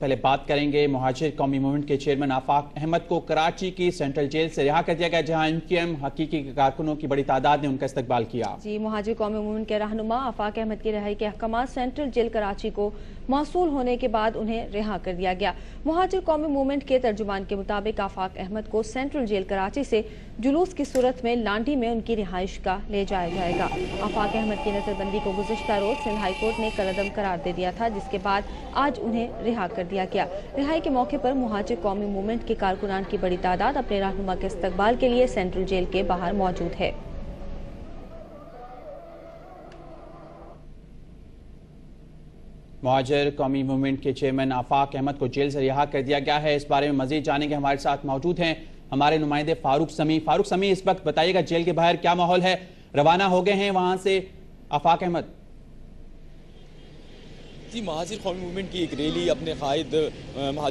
पहले बात करेंगे मुहाजिर कौमी मूवमेंट के चेयरमैन आफाक अहमद को कराची की सेंट्रल जेल से रिहा कर दिया गया, जहां एमक्यूएम हकीकी कारकुनों की बड़ी तादाद ने उनका इस्तकबाल किया। जी, मुहाजिर कौमी मूवमेंट के रहनुमा आफाक अहमद की रिहाई के अहकाम सेंट्रल जेल कराची को मौसूल होने के बाद उन्हें रिहा कर दिया गया। मुहाजिर कौमी मूवमेंट के तर्जुमान के मुताबिक आफाक अहमद को सेंट्रल जेल कराची से जुलूस की सूरत में लांडी में उनकी रिहाइश का ले जाया जाएगा। आफाक अहमद की नजरबंदी को गुज़िश्ता रोज सिंध हाई कोर्ट ने कलअदम करार दे दिया था, जिसके बाद आज उन्हें रिहा कर दिया गया। रिहाई के मौके पर मुहाजिर कौमी मूवमेंट के कारकुनान की बड़ी तादाद अपने रहनुमा के इस्तकबाल के लिए सेंट्रल जेल के बाहर मौजूद है। मुहाजिर कौमी मूवमेंट के चेयरमैन आफाक अहमद को जेल से रिहा कर दिया गया है। इस बारे में मजीद जानेंगे, हमारे साथ मौजूद हैं हमारे नुमाइंदे फारूक समी। फारूक समी, इस वक्त बताइएगा जेल के बाहर क्या माहौल है? रवाना हो गए हैं वहां से आफाक अहमद? जी, मुहाजिर कौमी मूवमेंट की एक रैली अपने कायद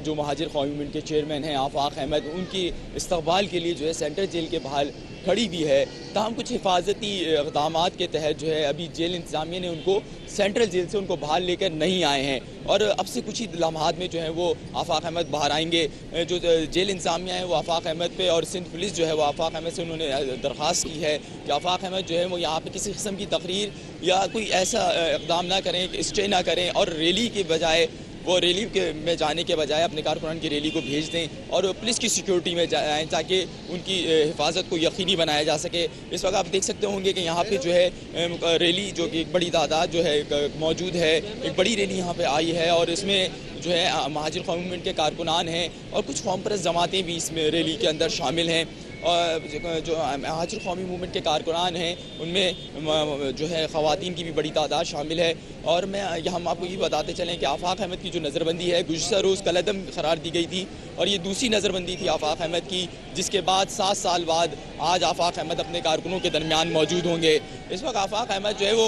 जो मुहाजिर कौमी मूवमेंट के चेयरमैन हैं आफाक अहमद, उनकी इस्तकबाल के लिए जो है सेंट्रल जेल के बाहर खड़ी भी है। ताहम कुछ हिफाजती इक़दाम के तहत जो है अभी जेल इंतज़ामिया ने उनको सेंट्रल जेल से उनको बाहर लेकर नहीं आए हैं और अब से कुछ ही लम्हात में जो है वो आफाक अहमद बाहर आएंगे। जो जेल इंतज़ामिया है वो आफाक अहमद पे और सिंध पुलिस जो है वो आफाक अहमद से उन्होंने दरख्वास्त की है कि आफाक अहमद जो है वो यहाँ पे किसी किस्म की तकरीर या कोई ऐसा इक़दाम ना करें, स्टे ना करें और रैली के बजाय वो रैली में जाने के बजाय अपने कारकुनान की रैली को भेज दें और पुलिस की सिक्योरिटी में जाएँ ताकि उनकी हिफाजत को यकीनी बनाया जा सके। इस वक्त आप देख सकते होंगे कि यहाँ पे जो है रैली जो कि एक बड़ी तादाद जो है मौजूद है, एक बड़ी रैली यहाँ पे आई है और इसमें जो है मुहाजिर कौमी मूवमेंट के कारकुनान हैं और कुछ कौम परस्त जमातें भी इसमें रैली के अंदर शामिल हैं। और जो मुहाजिर कौमी मूवमेंट के कारकुनान हैं उनमें जो है ख़वातीन की भी बड़ी तादाद शामिल है। और हम आपको ये बताते चलें कि आफाक अहमद की जो नज़रबंदी है गुज़िश्ता रोज़ कलअदम करार दी गई थी और ये दूसरी नज़रबंदी थी आफाक अहमद की, जिसके बाद 7 साल बाद आज आफाक अहमद अपने कारकुनों के दरमियान मौजूद होंगे। इस वक्त आफाक अहमद जो है वो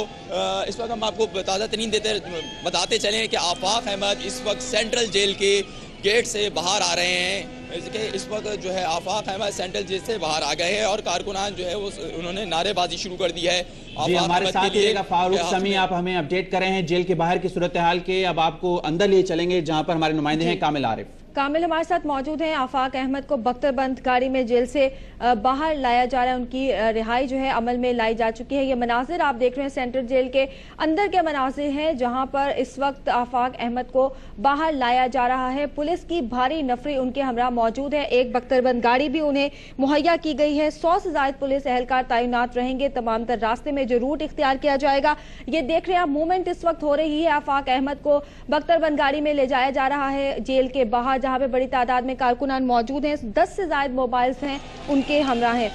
इस वक्त हम आपको ताज़ा तरीन बताते चलें कि आफाक अहमद इस वक्त सेंट्रल जेल के गेट से बाहर आ रहे हैं। इस वक्त जो है आफाक अहमद सेंट्रल जेल से बाहर आ गए हैं और कारकुनान जो है वो उन्होंने नारेबाजी शुरू कर दी है। जी, हमारे साथ रहिएगा फारूक समी, आप हमें अपडेट कर रहे हैं जेल के बाहर की सूरत हाल के। अब आपको अंदर लिए चलेंगे जहां पर हमारे नुमाइंदे हैं कामिल आरिफ। कामिल हमारे साथ मौजूद हैं। आफाक अहमद को बख्तरबंद गाड़ी में जेल से बाहर लाया जा रहा है, उनकी रिहाई जो है अमल में लाई जा चुकी है। ये मनाजिर आप देख रहे हैं सेंट्रल जेल के अंदर के मनाजिर हैं, जहां पर इस वक्त आफाक अहमद को बाहर लाया जा रहा है। पुलिस की भारी नफरी उनके हमरा मौजूद है, एक बख्तरबंद गाड़ी भी उन्हें मुहैया की गई है। 100 से ज्यादा पुलिस एहलकार तैनात रहेंगे, तमाम तर रास्ते में जो रूट इख्तियार किया जाएगा। ये देख रहे हैं आप मूवमेंट इस वक्त हो रही है। आफाक अहमद को बख्तरबंद गाड़ी में ले जाया जा रहा है जेल के बाहर, जहां पे बड़ी तादाद में कारकुनान मौजूद हैं। 10 से ज्यादा मोबाइल्स हैं उनके हमरा हैं।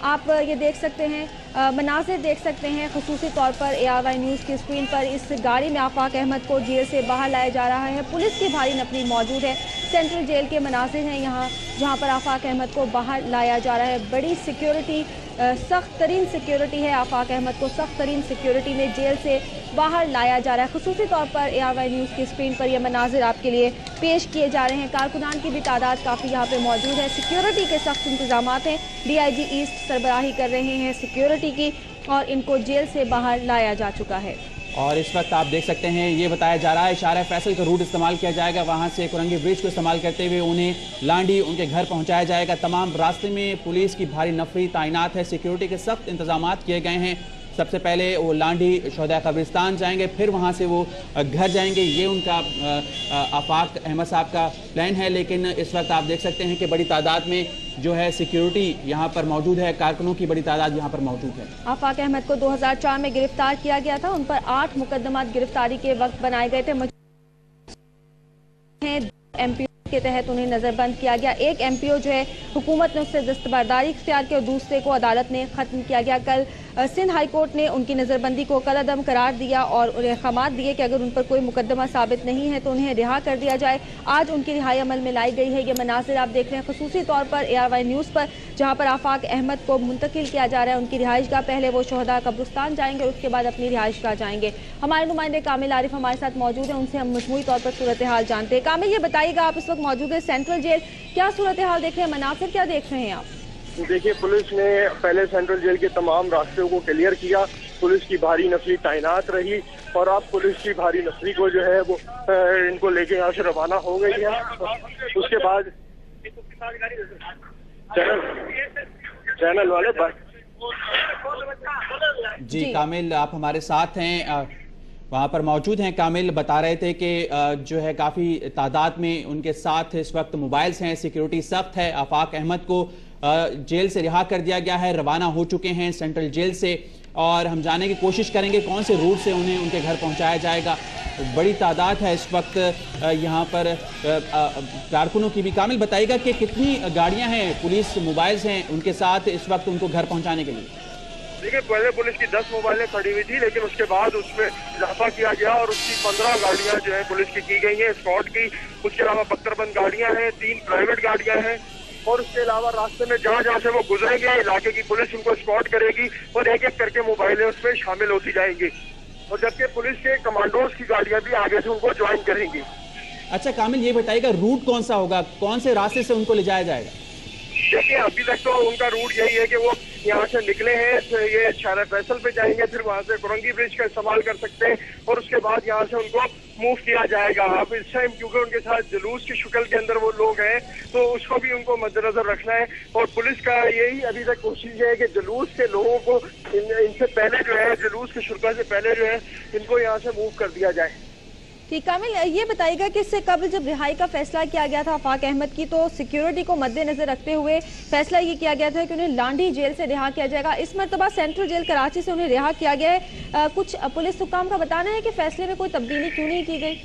आप ये देख सकते हैं, मनाज़िर देख सकते हैं खुसूसी तौर पर ARY न्यूज़ की स्क्रीन पर। इस गाड़ी में आफाक अहमद को जेल से बाहर लाया जा रहा है, पुलिस की भारी नफरी मौजूद है। सेंट्रल जेल के मनाज़िर हैं यहाँ, जहाँ पर आफाक अहमद को बाहर लाया जा रहा है। बड़ी सिक्योरिटी, सख्त तरीन सिक्योरिटी है। आफाक अहमद को सख्त तरीन सिक्योरिटी में जेल से बाहर लाया जा रहा है। खुसूसी तौर पर ARY न्यूज़ की स्क्रीन पर ये मनाजिर आपके लिए पेश किए जा रहे हैं। कारकुनान की भी तादाद काफ़ी यहाँ पे मौजूद है। सिक्योरिटी के सख्त इंतजाम हैं। DIG ईस्ट सरबराही कर रहे हैं सिक्योरिटी की और इनको जेल से बाहर लाया जा चुका है। और इस वक्त आप देख सकते हैं ये बताया जा रहा है इशारा फैसल का रूट इस्तेमाल किया जाएगा, वहां से कुरंगी ब्रिज को इस्तेमाल करते हुए उन्हें लांडी उनके घर पहुंचाया जाएगा। तमाम रास्ते में पुलिस की भारी नफरी तैनात है, सिक्योरिटी के सख्त इंतजाम किए गए हैं। सबसे पहले वो लांडी शोहदा कब्रिस्तान जाएंगे, फिर वहाँ से वो घर जाएंगे। ये उनका आफाक अहमद साहब का प्लान है, लेकिन इस वक्त आप देख सकते हैं कि बड़ी तादाद में जो है सिक्योरिटी यहाँ पर मौजूद है, कारकुनों की बड़ी तादाद यहाँ पर मौजूद है। आफाक अहमद को 2004 में गिरफ्तार किया गया था, उन पर 8 मुकदमा गिरफ्तारी के वक्त बनाए गए थे। MPO के तहत उन्हें नजरबंद किया गया। एक MPO जो है हुकूमत ने उससे दस्तबरदारी इख्तियार की और दूसरे को अदालत ने खत्म किया गया। कल सिंध हाई कोर्ट ने उनकी नजरबंदी को कलअदम करार दिया और अहकाम दिए कि अगर उन पर कोई मुकदमा साबित नहीं है तो उन्हें रिहा कर दिया जाए। आज उनकी रिहाई अमल में लाई गई है। ये मनासिर आप देख रहे हैं खुसूसी तौर पर ARY न्यूज़ पर, जहाँ पर आफाक अहमद को मुंतकिल किया जा रहा है उनकी रिहाइश का। पहले वो शोहदा कब्रिस्तान जाएंगे, उसके बाद अपनी रिहाइश का जाएंगे। हमारे नुमाइंदे कामिल आरिफ हमारे साथ मौजूद हैं, उनसे हम मजमूई तौर पर सूरत हाल जानते हैं। कामिल, ये बताइएगा, आप इस वक्त मौजूद है सेंट्रल जेल, क्या सूरत हाल देख रहे हैं, मनासिर क्या देख रहे हैं आप? देखिए, पुलिस ने पहले सेंट्रल जेल के तमाम रास्तों को क्लियर किया पुलिस की भारी नफरी तैनात रही और अब पुलिस की भारी नफरी को जो है वो इनको लेके यहाँ से रवाना हो गई है। उसके बाद चैनल वाले बस जी कामिल, आप हमारे साथ हैं, वहां पर मौजूद हैं। कामिल बता रहे थे कि जो है काफी तादाद में उनके साथ इस वक्त मोबाइल्स हैं, सिक्योरिटी सख्त है। आफाक अहमद को जेल से रिहा कर दिया गया है, रवाना हो चुके हैं सेंट्रल जेल से, और हम जानने की कोशिश करेंगे कौन से रूट से उन्हें उनके घर पहुंचाया जाएगा। बड़ी तादाद है इस वक्त यहाँ पर कारकुनों की भी। कामिल बताइएगा कि कितनी गाड़ियां हैं, पुलिस मोबाइल्स हैं उनके साथ इस वक्त उनको घर पहुंचाने के लिए? देखिए, पहले पुलिस की 10 मोबाइलें खड़ी हुई थी, लेकिन उसके बाद उसमें इजाफा किया गया और उसकी 15 गाड़ियां जो है पुलिस की गई हैं, स्क्वाड की। उसके अलावा बख्तरबंद गाड़ियां हैं, 3 प्राइवेट गाड़ियां हैं, और उसके अलावा रास्ते में जहां जहां से वो गुजरेंगे इलाके की पुलिस उनको स्पॉट करेगी और एक एक करके मोबाइलें उसमें शामिल होती जाएंगी, और जबकि पुलिस के कमांडोज की गाड़ियां भी आगे से उनको ज्वाइन करेंगी। अच्छा कामिल, ये बताइएगा रूट कौन सा होगा, कौन से रास्ते से उनको ले जाया जाएगा? देखिए, अभी तक तो उनका रूट यही है कि वो यहाँ से निकले हैं, ये शारा फैसल पे जाएंगे, फिर वहाँ से कुरंगी ब्रिज का इस्तेमाल कर सकते हैं, और उसके बाद यहाँ से उनको मूव किया जाएगा। अब इस टाइम क्योंकि उनके साथ जुलूस की शक्ल के अंदर वो लोग हैं, तो उसको भी उनको मद्देनजर रखना है, और पुलिस का यही अभी तक कोशिश है कि जुलूस के लोगों को इनसे पहले जो है, जुलूस की शक्ल से पहले जो है, इनको यहाँ से मूव कर दिया जाए। ठीक, कामिल ये बताइएगा कि इससे कबल जब रिहाई का फैसला किया गया था आफाक अहमद की, तो सिक्योरिटी को मद्देनजर रखते हुए फैसला ये किया गया था कि उन्हें लांडी जेल से रिहा किया जाएगा। इस मरतबा सेंट्रल जेल कराची से उन्हें रिहा किया गया है। कुछ पुलिस हुक्काम का बताना है कि फैसले में कोई तब्दीली क्यों नहीं की गई?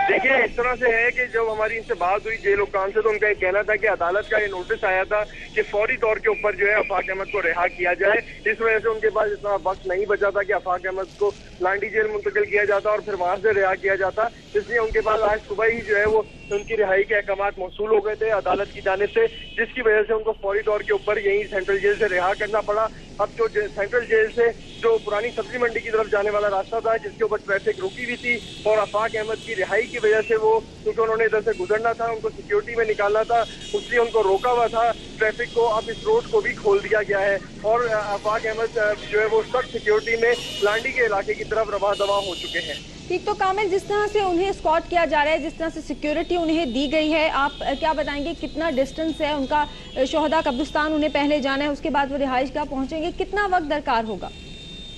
देखिए, इस तरह से है कि जब हमारी इनसे बात हुई जेल हुक्काम से, तो उनका ये कहना था कि अदालत का ये नोटिस आया था कि फौरी तौर के ऊपर जो है आफाक अहमद को रिहा किया जाए। इस वजह से उनके पास इतना वक्त नहीं बचा था कि आफाक अहमद को लांडी जेल मुंतकिल किया जाता और फिर वहां से रिहा किया जाता। इसलिए उनके पास आज सुबह ही जो है वो उनकी रिहाई के अहकामात मौसूल हो गए थे अदालत की जानिब से, जिसकी वजह से उनको फौरी तौर के ऊपर यही सेंट्रल जेल से रिहा करना पड़ा। अब जो सेंट्रल जेल से जो पुरानी सब्जी मंडी की तरफ जाने वाला रास्ता था, जिसके ऊपर ट्रैफिक रुकी हुई थी, और आफाक अहमद की रिहाई की वजह से वो, क्योंकि उन्होंने इधर से गुजरना था, उनको सिक्योरिटी में निकालना था, इसलिए उनको रोका हुआ था ट्रैफिक को। अब इस रोड को भी खोल दिया गया है और आफाक अहमद जो है वो सख्त सिक्योरिटी में लांडी के इलाके की तरफ रवा दवा हो चुके हैं। ठीक, तो कामिल जिस तरह से उन्हें स्कॉट किया जा रहा है, जिस तरह से सिक्योरिटी उन्हें दी गई है, आप क्या बताएंगे कितना डिस्टेंस है उनका? शोहदा कब्रिस्तान उन्हें पहले जाना है, उसके बाद वो रिहाइश गाह पहुंचेंगे, कितना वक्त दरकार होगा?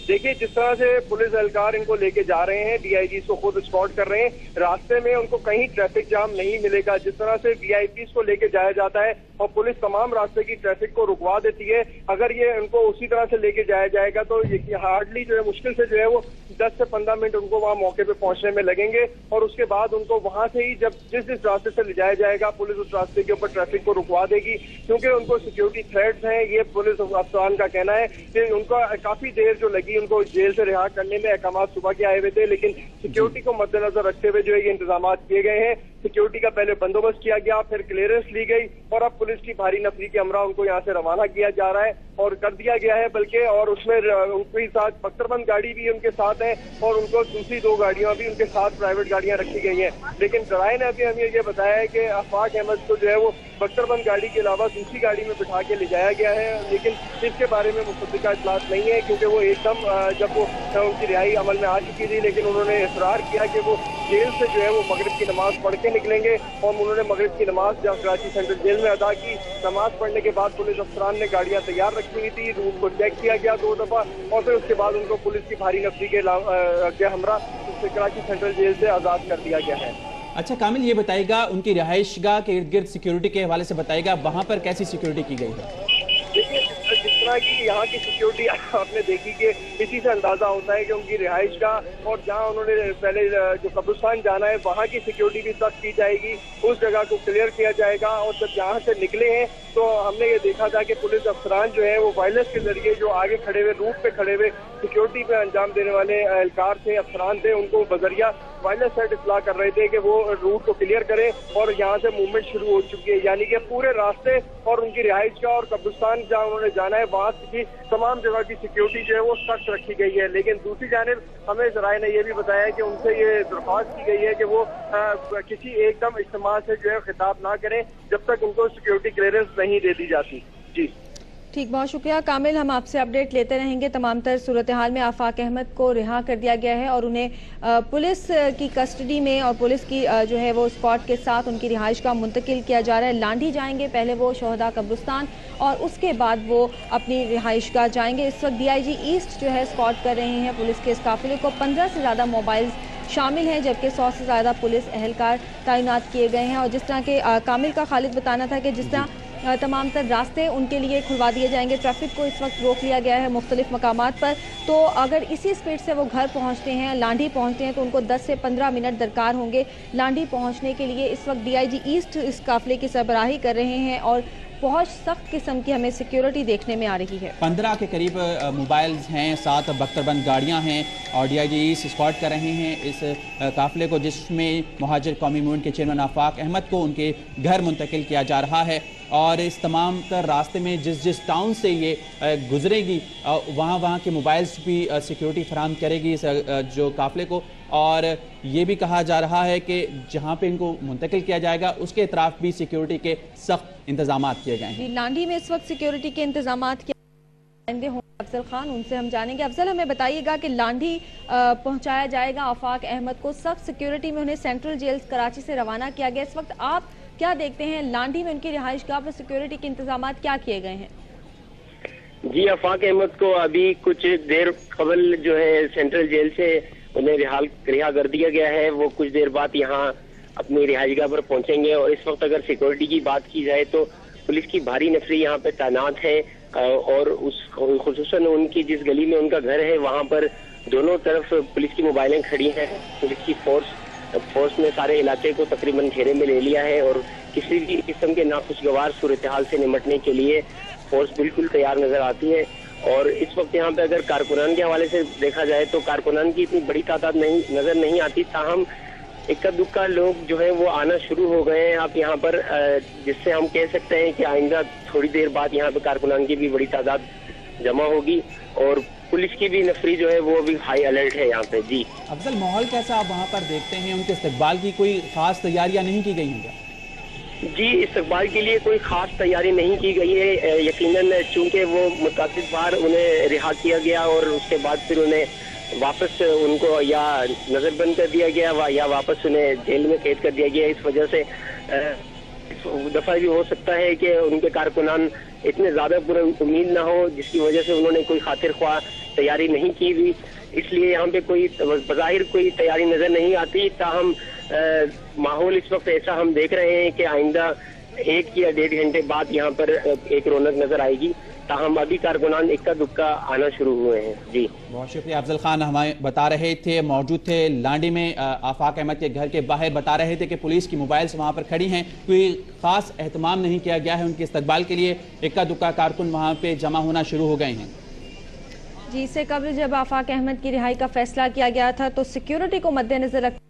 देखिए, जिस तरह से पुलिस एहलकार इनको लेके जा रहे हैं, डीआईजी को खुद स्पॉट कर रहे हैं, रास्ते में उनको कहीं ट्रैफिक जाम नहीं मिलेगा। जिस तरह से वीआईपीज को लेके जाया जाता है और पुलिस तमाम रास्ते की ट्रैफिक को रुकवा देती है, अगर ये उनको उसी तरह से लेके जाया जाएगा तो ये हार्डली जो है, मुश्किल से जो है वो 10 से 15 मिनट उनको वहाँ मौके पे पहुंचने में लगेंगे, और उसके बाद उनको वहां से ही जब जिस रास्ते से ले जाया जाएगा, पुलिस उस रास्ते के ऊपर ट्रैफिक को रुकवा देगी, क्योंकि उनको सिक्योरिटी थ्रेट्स हैं। ये पुलिस अफसरान का कहना है कि उनका काफी देर जो लगी उनको जेल से रिहा करने में, अहकामात सुबह के आए हुए थे, लेकिन सिक्योरिटी को मद्देनजर रखते हुए जो है ये इंतजाम किए गए हैं। सिक्योरिटी का पहले बंदोबस्त किया गया, फिर क्लियरेंस ली गई, और अब पुलिस की भारी नफरी के हमरा उनको यहाँ से रवाना किया जा रहा है और कर दिया गया है बल्कि, और उसमें उनके साथ बख्तरबंद गाड़ी भी उनके साथ है, और उनको दूसरी 2 गाड़ियां भी उनके साथ प्राइवेट गाड़ियां रखी गई हैं। लेकिन जराये ने अभी हमें ये बताया है कि आफाक अहमद को जो है वो बख्तरबंद गाड़ी के अलावा दूसरी गाड़ी में बिठा के ले जाया गया है, लेकिन इसके बारे में मुसद्दिका इत्तलात नहीं है, क्योंकि वो एकदम जब वो उनकी रिहाई अमल में आ चुकी थी, लेकिन उन्होंने इसरार किया कि वो जेल से जो है वो मगरिब की नमाज पढ़ के निकलेंगे, और उन्होंने मगरिब की नमाज जहाँ कराची सेंट्रल जेल में अदा की। नमाज पढ़ने के बाद पुलिस अफसरान ने गाड़ियां तैयार रखी हुई थी, रूट को चेक किया गया 2 दफा, और फिर उसके बाद उनको पुलिस की भारी नफरी के हमरा कराची सेंट्रल जेल से आजाद कर दिया गया है। अच्छा कामिल, ये बताइएगा उनकी रिहाइशगाह के इर्द गिर्द सिक्योरिटी के हवाले से बताइएगा, वहां पर कैसी सिक्योरिटी की गई है? देखिए, जिस तरह की यहाँ की सिक्योरिटी आपने देखी कि इसी से अंदाजा होता है कि उनकी रिहाइश का, और जहाँ उन्होंने पहले जो कब्रिस्तान जाना है वहाँ की सिक्योरिटी भी सख्त की जाएगी, उस जगह को क्लियर किया जाएगा। और जब यहाँ से निकले हैं तो हमने ये देखा था कि पुलिस अफसरान जो है वो वायरलेस के जरिए जो आगे खड़े हुए, रूट पे खड़े हुए सिक्योरिटी पे अंजाम देने वाले एहलकार थे, अफसरान थे, उनको बजरिया वायरलेस सेट इतला कर रहे थे कि वो रूट को क्लियर करें, और यहाँ से मूवमेंट शुरू हो चुकी है। यानी कि पूरे रास्ते और उनकी रिहाइश का और कब्रिस्तान जहाँ उन्होंने जाना है वहाँ की तमाम जगह की सिक्योरिटी जो है वो सख्त रखी गई है। लेकिन दूसरी जानिब हमें जराये ने यह भी बताया कि उनसे ये दरख्वास्त की गई है कि वो किसी एकदम इज्तिमा से जो है खिताब ना करें जब तक उनको सिक्योरिटी क्लियरेंस नहीं दे दी जाती। जी ठीक, बहुत शुक्रिया कामिल। हम आपसे अपडेट लेते रहेंगे। तमाम तर सूरत हाल में आफाक अहमद को रिहा कर दिया गया है और उन्हें पुलिस की कस्टडी में और पुलिस की जो है वो स्क्वाड के साथ उनकी रिहाइश का मुंतकिल किया जा रहा है। लांढी जाएंगे पहले वो शोहदा कब्रिस्तान और उसके बाद वो अपनी रिहाइश गाह जाएंगे। इस वक्त DIG ईस्ट जो है स्क्वाड कर रहे हैं पुलिस के इस काफिले को। 15 से ज़्यादा मोबाइल शामिल हैं जबकि 100 से ज़्यादा पुलिस एहलकार तैनात किए गए हैं। और जिस तरह के कामिल का खालिद बताना था कि जिस तरह तमाम तर रास्ते उनके लिए खुलवा दिए जाएंगे, ट्रैफिक को इस वक्त रोक लिया गया है मुख्तलिफ मकामात पर, तो अगर इसी स्पीड से वो घर पहुंचते हैं, लांढी पहुंचते हैं, तो उनको 10 से 15 मिनट दरकार होंगे लांढी पहुंचने के लिए। इस वक्त DIG ईस्ट इस काफिले की सरबराही कर रहे हैं और बहुत सख्त किस्म की हमें सिक्योरिटी देखने में आ रही है। 15 के करीब मोबाइल्स हैं, 7 बख्तरबंद गाड़ियां हैं और DIG ईस्ट स्क्वाड कर रहे हैं इस काफिले को, जिसमें महाजिर कौमी मूवमेंट के चेयरमैन आफाक अहमद को उनके घर मुंतकिल किया जा रहा है। और इस तमाम तर रास्ते में जिस टाउन से ये गुजरेगी वहाँ के मोबाइल्स भी सिक्योरिटी फराहम करेगी इस जो काफिले को। और ये भी कहा जा रहा है कि जहाँ पे इनको मुंतकिल किया जाएगा उसके अतराफ भी सिक्योरिटी के सख्त इंतजाम किए गए हैं। लांढी में इस वक्त सिक्योरिटी के इंतजाम अफजल खान, उनसे हम जानेंगे। अफजल, हमें बताइएगा कि लांढी पहुंचाया जाएगा आफाक अहमद को, सब सिक्योरिटी में उन्हें सेंट्रल जेल कराची से रवाना किया गया। इस वक्त आप क्या देखते हैं लांढी में उनकी रिहाइश गाह पर सिक्योरिटी के इंतजाम क्या किए गए हैं? जी, आफाक अहमद को अभी कुछ देर कबल जो है सेंट्रल जेल से उन्हें रिहा कर दिया गया है। वो कुछ देर बाद यहाँ अपनी रिहाइश गाह पर पहुंचेंगे। और इस वक्त अगर सिक्योरिटी की बात की जाए तो पुलिस की भारी नफरी यहाँ पे तैनात है और उस खुसूसन उनकी जिस गली में उनका घर है वहाँ पर दोनों तरफ पुलिस की मोबाइलें खड़ी हैं। पुलिस की फोर्स ने सारे इलाके को तकरीबन घेरे में ले लिया है और किसी भी किस्म के नाखुशगवार सूरत हाल से निपटने के लिए फोर्स बिल्कुल तैयार नजर आती है। और इस वक्त यहाँ पे अगर कारकुनान के हवाले से देखा जाए तो कारकुनान की इतनी बड़ी तादाद नजर नहीं आती, ताहम इक्का दुक्का लोग जो है वो आना शुरू हो गए हैं आप यहाँ पर, जिससे हम कह सकते हैं कि आइंदा थोड़ी देर बाद यहाँ पे कारकुनान की भी बड़ी तादाद जमा होगी और पुलिस की भी नफरी जो है वो भी हाई अलर्ट है यहाँ पे। जी अफजल, माहौल कैसा आप वहाँ पर देखते हैं? उनके इस्तकबाल की कोई खास तैयारियां नहीं की गई हैं? जी, इस्तकबाल के लिए कोई खास तैयारी नहीं की गई है। यकीनन चूंकि वो मुतासिब बार उन्हें रिहा किया गया और उसके बाद फिर उन्हें वापस उनको या नजरबंद कर दिया गया या वापस उन्हें जेल में कैद कर दिया गया। इस वजह से दफा भी हो सकता है कि उनके कारकुनान इतने ज्यादा उम्मीद ना हो, जिसकी वजह से उन्होंने कोई खातिर ख्वाह तैयारी नहीं की हुई। इसलिए यहाँ पे कोई बज़ाहिर कोई तैयारी नजर नहीं आती। ताहम माहौल इस वक्त ऐसा हम देख रहे हैं कि आइंदा 1 या 1.5 घंटे बाद यहाँ पर एक रौनक नजर आएगी। ताहम अभी कारकुनान इक्का दुक्का आना शुरू हुए हैं। जी बहुत शुक्रिया अफजल खान, हमें बता रहे थे, मौजूद थे लांढी में आफाक अहमद के घर के बाहर, बता रहे थे कि पुलिस की मोबाइल्स वहां पर खड़ी हैं, कोई खास एहतमाम नहीं किया गया है उनके इस्तकबाल के लिए। इक्का दुक्का कारकुन वहां पे जमा होना शुरू हो गए हैं। जी, इससे कबल जब आफाक अहमद की रिहाई का फैसला किया गया था तो सिक्योरिटी को मद्देनजर रख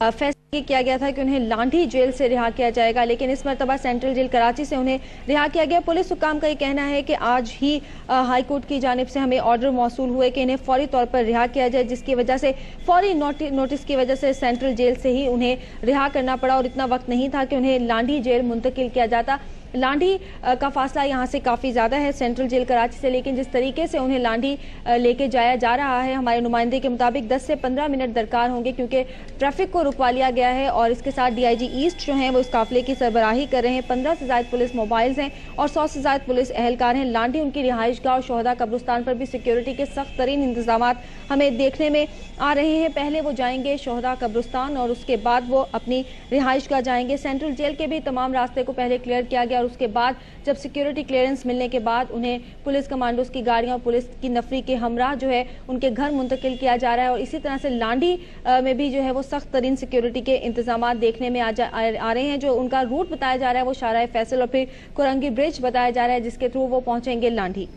फैसला किया गया था कि उन्हें लांढी जेल से रिहा किया जाएगा, लेकिन इस मरतबा सेंट्रल जेल कराची से उन्हें रिहा किया गया। पुलिस हुकाम का ये कहना है कि आज ही हाई कोर्ट की जानिब से हमें ऑर्डर मौसूल हुए कि इन्हें फौरी तौर पर रिहा किया जाए, जिसकी वजह से फौरी नोटिस की वजह से सेंट्रल जेल से ही उन्हें रिहा करना पड़ा और इतना वक्त नहीं था कि उन्हें लांढी जेल मुंतकिल किया जाता। लांढी का फासला यहाँ से काफ़ी ज़्यादा है सेंट्रल जेल कराची से, लेकिन जिस तरीके से उन्हें लांढी लेके जाया जा रहा है, हमारे नुमाइंदे के मुताबिक 10 से 15 मिनट दरकार होंगे क्योंकि ट्रैफिक को रुकवा लिया गया है। और इसके साथ DIG ईस्ट जो हैं वो इस काफिले की सरबराही कर रहे हैं। 15 से ज़ायद पुलिस मोबाइल्स हैं और 100 से ज़ायद पुलिस एहलकार हैं। लांढी उनकी रिहाइश गाह और शोहदा कब्रिस्तान पर भी सिक्योरिटी के सख्त तरीन इंतजाम हमें देखने में आ रहे हैं। पहले वो जाएंगे शोहदा कब्रिस्तान और उसके बाद वो अपनी रिहाइश गाह जाएंगे। सेंट्रल जेल के भी तमाम रास्ते को पहले क्लियर किया गया और उसके बाद जब सिक्योरिटी क्लियरेंस मिलने के बाद उन्हें पुलिस कमांडोज की गाड़ियां और पुलिस की नफरी के हमरा जो है उनके घर मुंतकिल किया जा रहा है। और इसी तरह से लांढी में भी जो है वो सख्त तरीन सिक्योरिटी के इंतजाम देखने में आ रहे हैं। जो उनका रूट बताया जा रहा है वो शाहराह फैसल और फिर कुरंगी ब्रिज बताया जा रहा है जिसके थ्रू वो पहुंचेंगे लांढी।